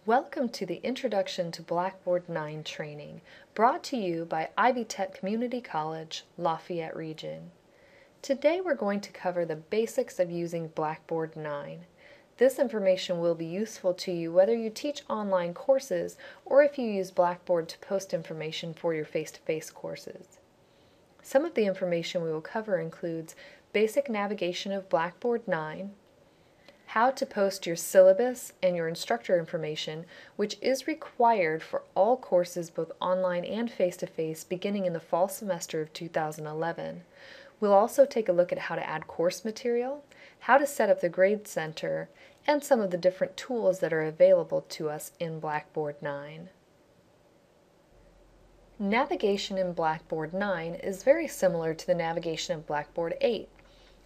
Welcome to the Introduction to Blackboard 9 training, brought to you by Ivy Tech Community College, Lafayette Region. Today we're going to cover the basics of using Blackboard 9. This information will be useful to you whether you teach online courses or if you use Blackboard to post information for your face-to-face courses. Some of the information we will cover includes basic navigation of Blackboard 9, how to post your syllabus and your instructor information, which is required for all courses both online and face-to-face beginning in the fall semester of 2011. We'll also take a look at how to add course material, how to set up the Grade Center, and some of the different tools that are available to us in Blackboard 9. Navigation in Blackboard 9 is very similar to the navigation of Blackboard 8.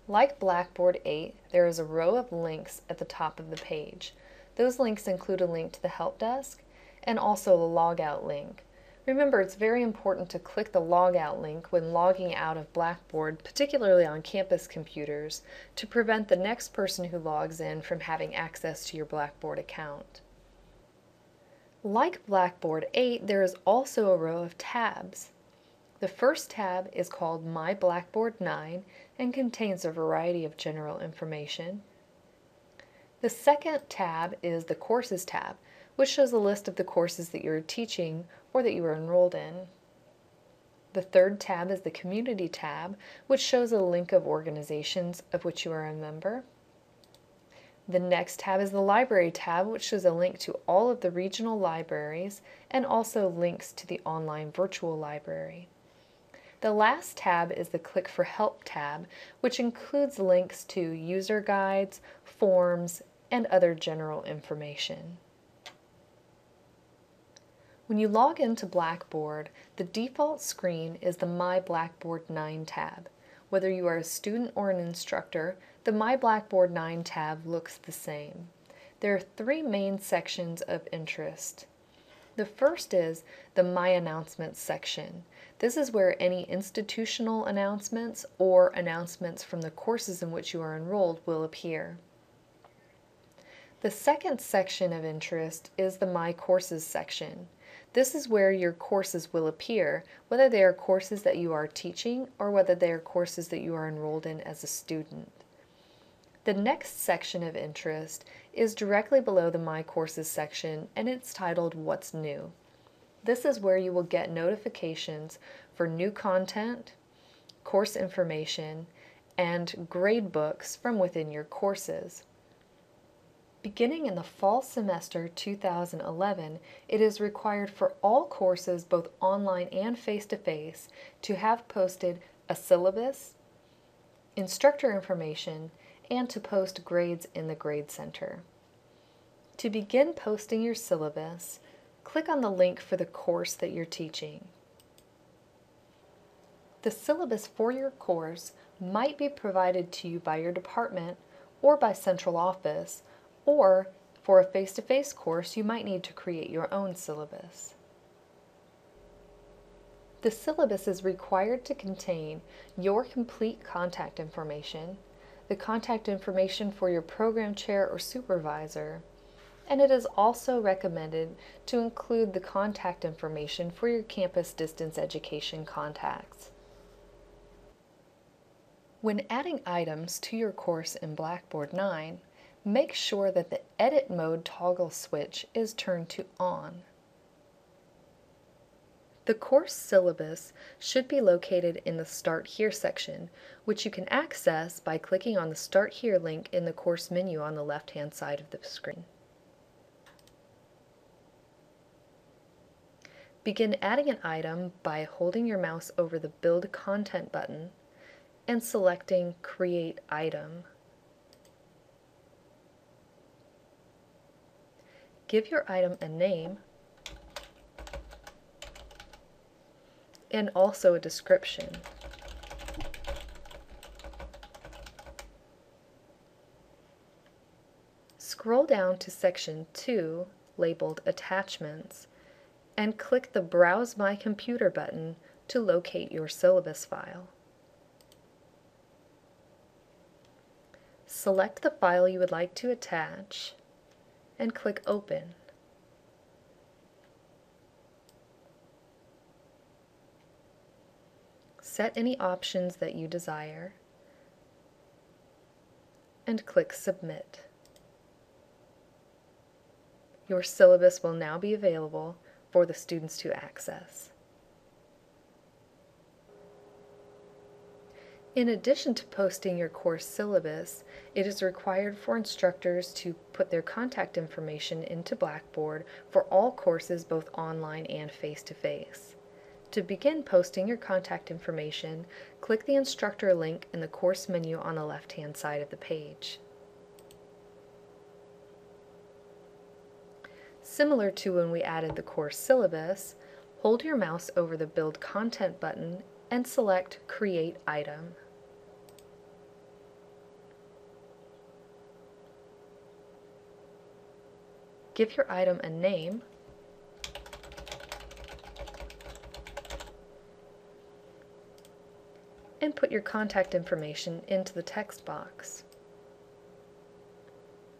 Like Blackboard 8, there is a row of links at the top of the page. Those links include a link to the help desk and also the logout link. Remember, it's very important to click the logout link when logging out of Blackboard, particularly on campus computers, to prevent the next person who logs in from having access to your Blackboard account. Like Blackboard 8, there is also a row of tabs. The first tab is called My Blackboard 9 and contains a variety of general information. The second tab is the Courses tab, which shows a list of the courses that you're teaching or that you are enrolled in. The third tab is the Community tab, which shows a link of organizations of which you are a member. The next tab is the Library tab, which shows a link to all of the regional libraries and also links to the online virtual library. The last tab is the Click for Help tab, which includes links to user guides, forms, and other general information. When you log into Blackboard, the default screen is the My Blackboard 9 tab. Whether you are a student or an instructor, the My Blackboard 9 tab looks the same. There are three main sections of interest. The first is the My Announcements section. This is where any institutional announcements or announcements from the courses in which you are enrolled will appear. The second section of interest is the My Courses section. This is where your courses will appear, whether they are courses that you are teaching or whether they are courses that you are enrolled in as a student. The next section of interest is directly below the My Courses section, and it's titled What's New. This is where you will get notifications for new content, course information, and grade books from within your courses. Beginning in the fall semester 2011, it is required for all courses, both online and face-to-face, to have posted a syllabus, instructor information, and to post grades in the Grade Center. To begin posting your syllabus, click on the link for the course that you're teaching. The syllabus for your course might be provided to you by your department or by central office, or for a face-to-face course, you might need to create your own syllabus. The syllabus is required to contain your complete contact information, the contact information for your program chair or supervisor, and it is also recommended to include the contact information for your campus distance education contacts. When adding items to your course in Blackboard 9, make sure that the Edit Mode toggle switch is turned to On. The course syllabus should be located in the Start Here section, which you can access by clicking on the Start Here link in the course menu on the left-hand side of the screen. Begin adding an item by holding your mouse over the Build Content button and selecting Create Item. Give your item a name and also a description. Scroll down to section 2, labeled Attachments, and click the Browse My Computer button to locate your syllabus file. Select the file you would like to attach and click Open. set any options that you desire, and click Submit. Your syllabus will now be available for the students to access. In addition to posting your course syllabus, it is required for instructors to put their contact information into Blackboard for all courses both online and face-to-face. To begin posting your contact information, click the instructor link in the course menu on the left-hand side of the page. Similar to when we added the course syllabus, hold your mouse over the Build Content button and select Create Item. Give your item a name and put your contact information into the text box.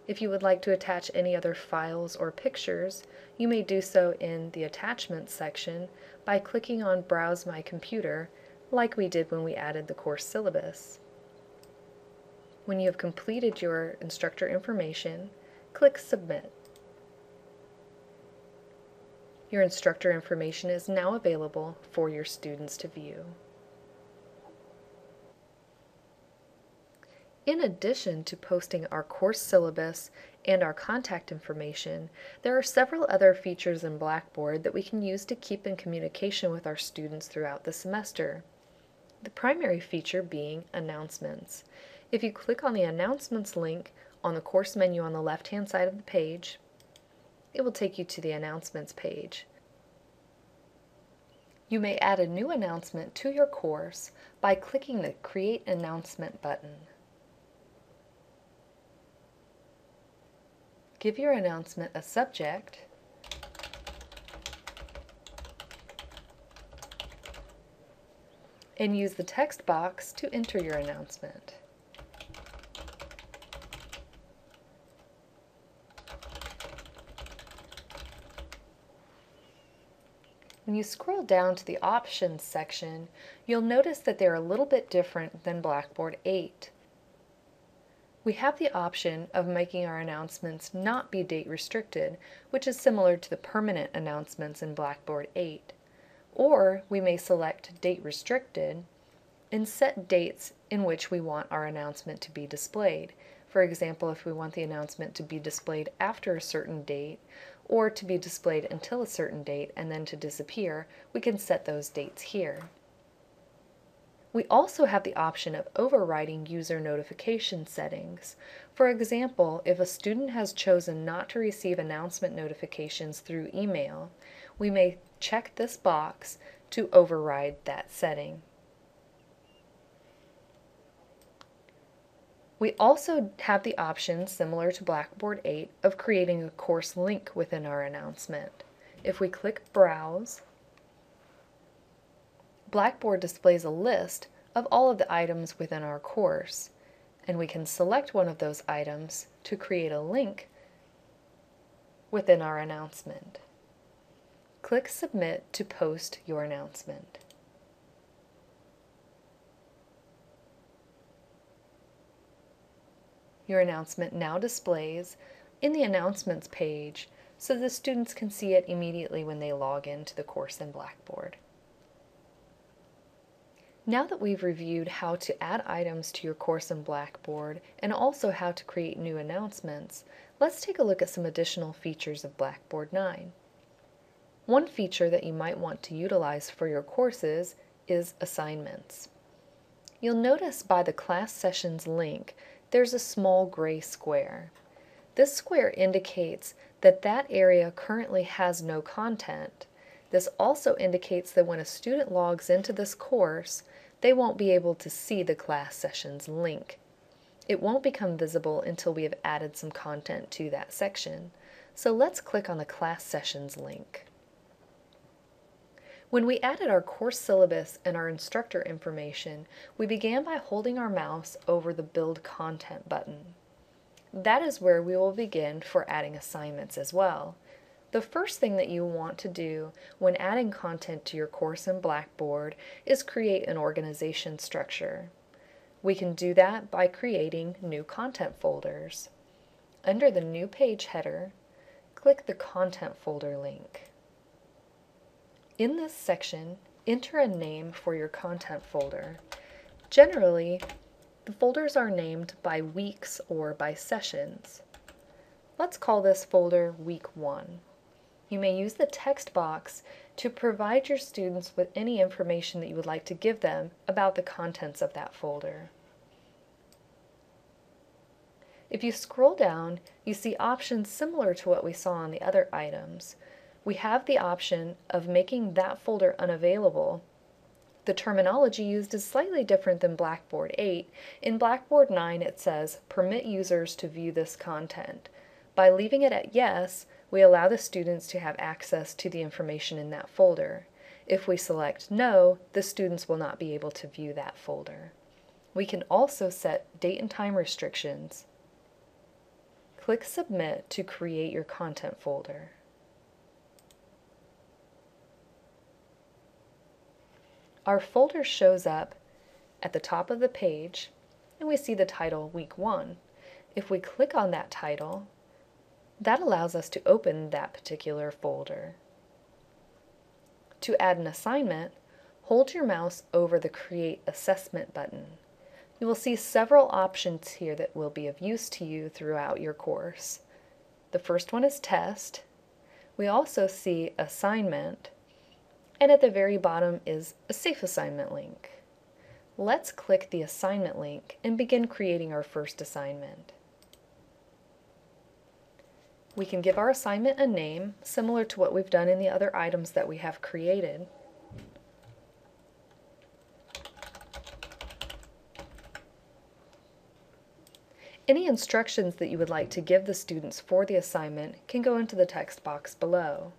If you would like to attach any other files or pictures, you may do so in the Attachments section by clicking on Browse My Computer, like we did when we added the course syllabus. When you have completed your instructor information, click Submit. Your instructor information is now available for your students to view. In addition to posting our course syllabus and our contact information, there are several other features in Blackboard that we can use to keep in communication with our students throughout the semester. The primary feature being announcements. If you click on the Announcements link on the course menu on the left-hand side of the page, it will take you to the Announcements page. You may add a new announcement to your course by clicking the Create Announcement button. Give your announcement a subject and use the text box to enter your announcement. When you scroll down to the Options section, you'll notice that they're a little bit different than Blackboard 8. We have the option of making our announcements not be date restricted, which is similar to the permanent announcements in Blackboard 8. Or we may select date restricted and set dates in which we want our announcement to be displayed. For example, if we want the announcement to be displayed after a certain date, or to be displayed until a certain date and then to disappear, we can set those dates here. We also have the option of overriding user notification settings. For example, if a student has chosen not to receive announcement notifications through email, we may check this box to override that setting. We also have the option, similar to Blackboard 8, of creating a course link within our announcement. If we click Browse, Blackboard displays a list of all of the items within our course, and we can select one of those items to create a link within our announcement. Click Submit to post your announcement. Your announcement now displays in the Announcements page so the students can see it immediately when they log into the course in Blackboard. Now that we've reviewed how to add items to your course in Blackboard and also how to create new announcements, let's take a look at some additional features of Blackboard 9. One feature that you might want to utilize for your courses is assignments. You'll notice by the class sessions link there's a small gray square. This square indicates that that area currently has no content. This also indicates that when a student logs into this course, they won't be able to see the class sessions link. It won't become visible until we have added some content to that section. So let's click on the class sessions link. When we added our course syllabus and our instructor information, we began by holding our mouse over the Build Content button. That is where we will begin for adding assignments as well. The first thing that you want to do when adding content to your course in Blackboard is create an organization structure. We can do that by creating new content folders. Under the New Page header, click the Content Folder link. In this section, enter a name for your content folder. Generally, the folders are named by weeks or by sessions. Let's call this folder Week 1. You may use the text box to provide your students with any information that you would like to give them about the contents of that folder. If you scroll down, you see options similar to what we saw on the other items. We have the option of making that folder unavailable. The terminology used is slightly different than Blackboard 8. In Blackboard 9 it says, "Permit users to view this content." By leaving it at yes, we allow the students to have access to the information in that folder. If we select no, the students will not be able to view that folder. We can also set date and time restrictions. Click Submit to create your content folder. Our folder shows up at the top of the page and we see the title Week 1. If we click on that title, that allows us to open that particular folder. To add an assignment, hold your mouse over the Create Assessment button. You will see several options here that will be of use to you throughout your course. The first one is Test. We also see Assignment, and at the very bottom is a Safe Assignment link. Let's click the Assignment link and begin creating our first assignment. We can give our assignment a name, similar to what we've done in the other items that we have created. Any instructions that you would like to give the students for the assignment can go into the text box below.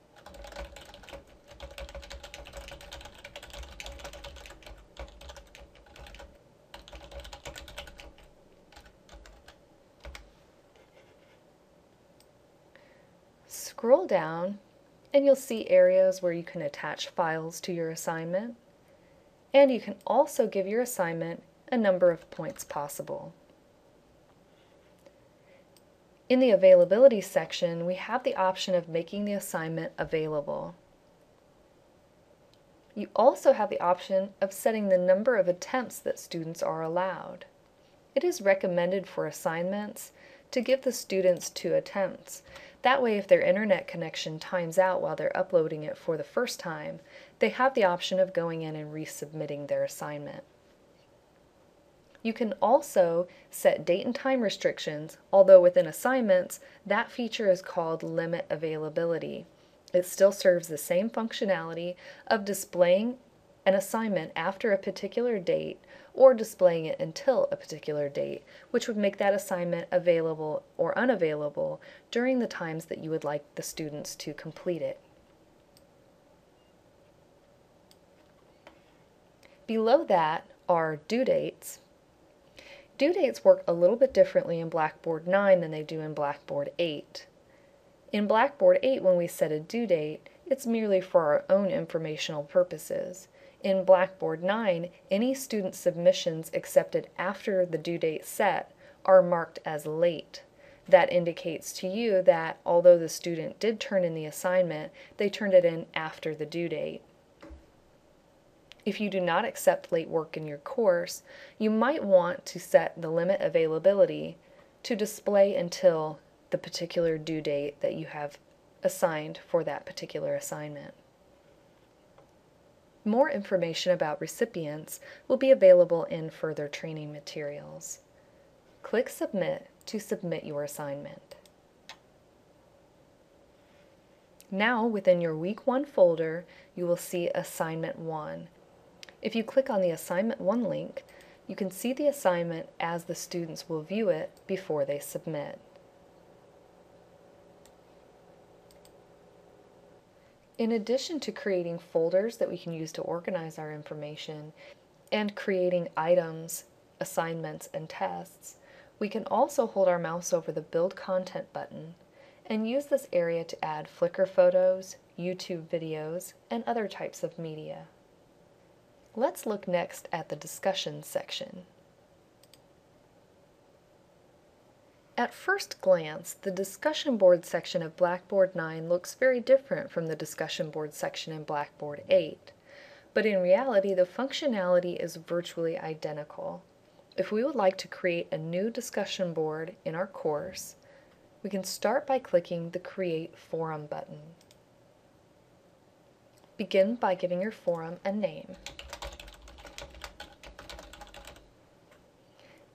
Scroll down and you'll see areas where you can attach files to your assignment, and you can also give your assignment a number of points possible. In the Availability section, we have the option of making the assignment available. You also have the option of setting the number of attempts that students are allowed. It is recommended for assignments to give the students 2 attempts. That way, if their internet connection times out while they're uploading it for the first time, they have the option of going in and resubmitting their assignment. You can also set date and time restrictions, although within assignments, that feature is called Limit Availability. It still serves the same functionality of displaying an assignment after a particular date or displaying it until a particular date, which would make that assignment available or unavailable during the times that you would like the students to complete it. Below that are due dates. Due dates work a little bit differently in Blackboard 9 than they do in Blackboard 8. In Blackboard 8, when we set a due date, it's merely for our own informational purposes. In Blackboard 9, any student submissions accepted after the due date set are marked as late. That indicates to you that although the student did turn in the assignment, they turned it in after the due date. If you do not accept late work in your course, you might want to set the limit availability to display until the particular due date that you have assigned for that particular assignment. More information about recipients will be available in further training materials. Click Submit to submit your assignment. Now, within your Week 1 folder, you will see Assignment 1. If you click on the Assignment 1 link, you can see the assignment as the students will view it before they submit. In addition to creating folders that we can use to organize our information and creating items, assignments, and tests, we can also hold our mouse over the Build Content button and use this area to add Flickr photos, YouTube videos, and other types of media. Let's look next at the discussion section. At first glance, the discussion board section of Blackboard 9 looks very different from the discussion board section in Blackboard 8. But in reality, the functionality is virtually identical. If we would like to create a new discussion board in our course, we can start by clicking the Create Forum button. Begin by giving your forum a name.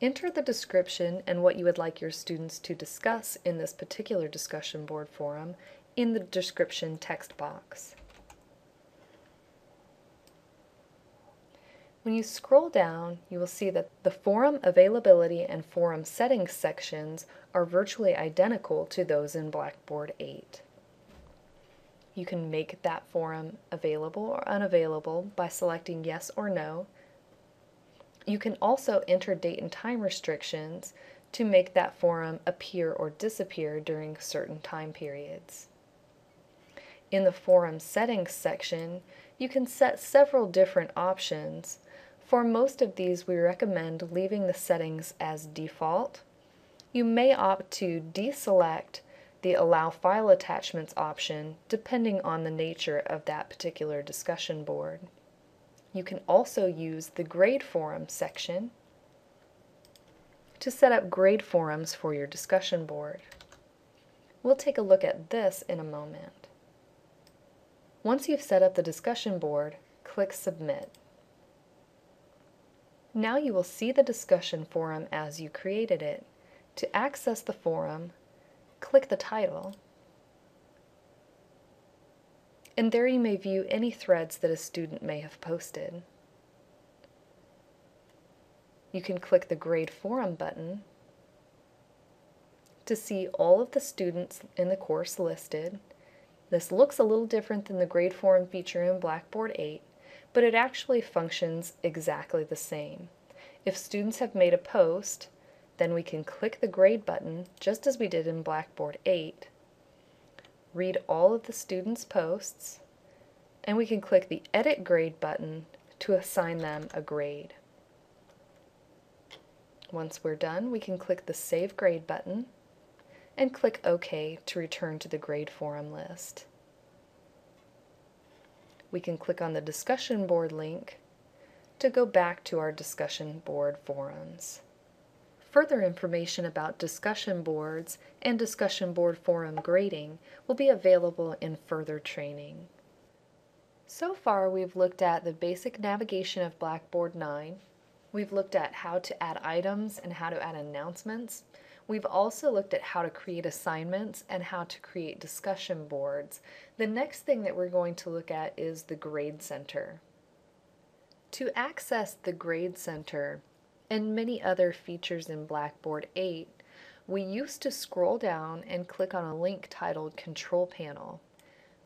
Enter the description and what you would like your students to discuss in this particular discussion board forum in the description text box. When you scroll down, you will see that the forum availability and forum settings sections are virtually identical to those in Blackboard 8. You can make that forum available or unavailable by selecting yes or no. You can also enter date and time restrictions to make that forum appear or disappear during certain time periods. In the forum settings section, you can set several different options. For most of these, we recommend leaving the settings as default. You may opt to deselect the Allow File Attachments option depending on the nature of that particular discussion board. You can also use the Grade Forum section to set up grade forums for your discussion board. We'll take a look at this in a moment. Once you've set up the discussion board, click Submit. Now you will see the discussion forum as you created it. To access the forum, click the title, and there you may view any threads that a student may have posted. You can click the Grade Forum button to see all of the students in the course listed. This looks a little different than the Grade Forum feature in Blackboard 8, but it actually functions exactly the same. If students have made a post, then we can click the Grade button just as we did in Blackboard 8, read all of the students' posts, and we can click the Edit Grade button to assign them a grade. Once we're done, we can click the Save Grade button and click OK to return to the grade forum list. We can click on the discussion board link to go back to our discussion board forums. Further information about discussion boards and discussion board forum grading will be available in further training. So far, we've looked at the basic navigation of Blackboard 9. We've looked at how to add items and how to add announcements. We've also looked at how to create assignments and how to create discussion boards. The next thing that we're going to look at is the Grade Center. To access the Grade Center and many other features in Blackboard 8, we used to scroll down and click on a link titled Control Panel.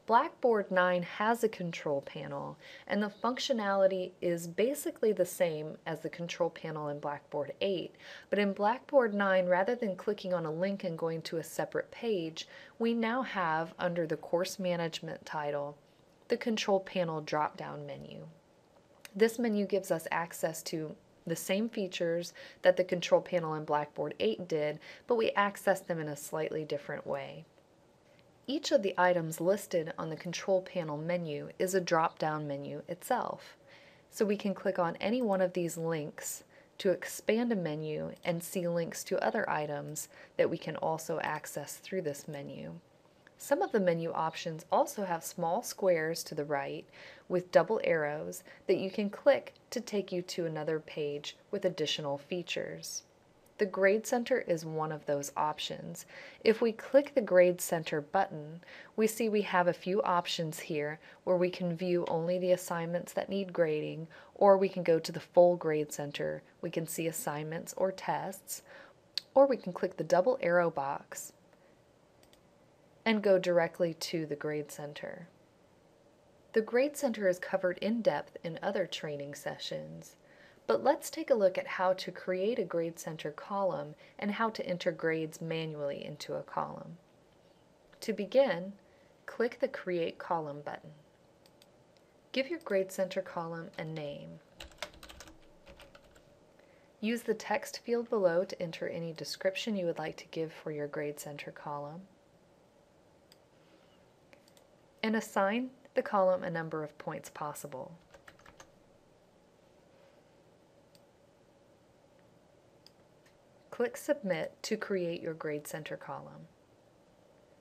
Blackboard 9 has a control panel, and the functionality is basically the same as the control panel in Blackboard 8, but in Blackboard 9, rather than clicking on a link and going to a separate page, we now have, under the Course Management title, the control panel drop-down menu. This menu gives us access to the same features that the control panel in Blackboard 8 did, but we access them in a slightly different way. Each of the items listed on the control panel menu is a drop-down menu itself. So we can click on any one of these links to expand a menu and see links to other items that we can also access through this menu. Some of the menu options also have small squares to the right with double arrows that you can click to take you to another page with additional features. The Grade Center is one of those options. If we click the Grade Center button, we see we have a few options here where we can view only the assignments that need grading, or we can go to the full Grade Center. We can see assignments or tests, or we can click the double arrow box and go directly to the Grade Center. The Grade Center is covered in depth in other training sessions. But let's take a look at how to create a Grade Center column and how to enter grades manually into a column. To begin, click the Create Column button. Give your Grade Center column a name. Use the text field below to enter any description you would like to give for your Grade Center column. And assign the column a number of points possible. Click Submit to create your Grade Center column.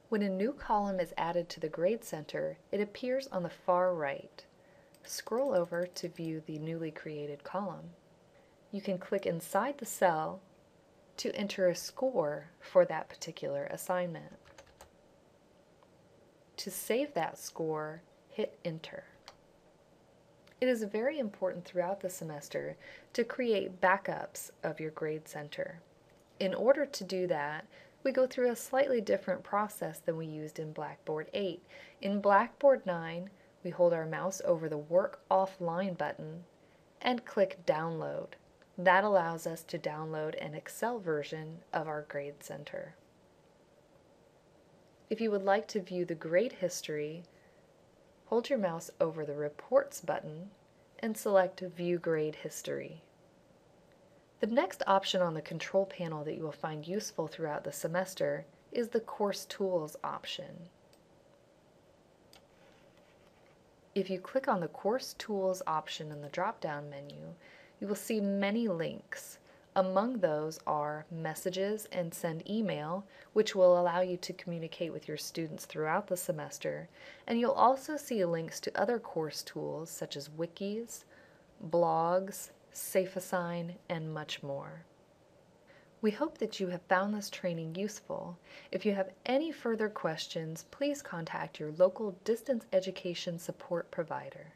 When a new column is added to the Grade Center, it appears on the far right. Scroll over to view the newly created column. You can click inside the cell to enter a score for that particular assignment. To save that score, hit Enter. It is very important throughout the semester to create backups of your Grade Center. In order to do that, we go through a slightly different process than we used in Blackboard 8. In Blackboard 9, we hold our mouse over the Work Offline button and click Download. That allows us to download an Excel version of our Grade Center. If you would like to view the grade history, hold your mouse over the Reports button and select View Grade History. The next option on the control panel that you will find useful throughout the semester is the Course Tools option. If you click on the Course Tools option in the drop-down menu, you will see many links. Among those are Messages and Send Email, which will allow you to communicate with your students throughout the semester, and you'll also see links to other course tools such as wikis, blogs, SafeAssign, and much more. We hope that you have found this training useful. If you have any further questions, please contact your local distance education support provider.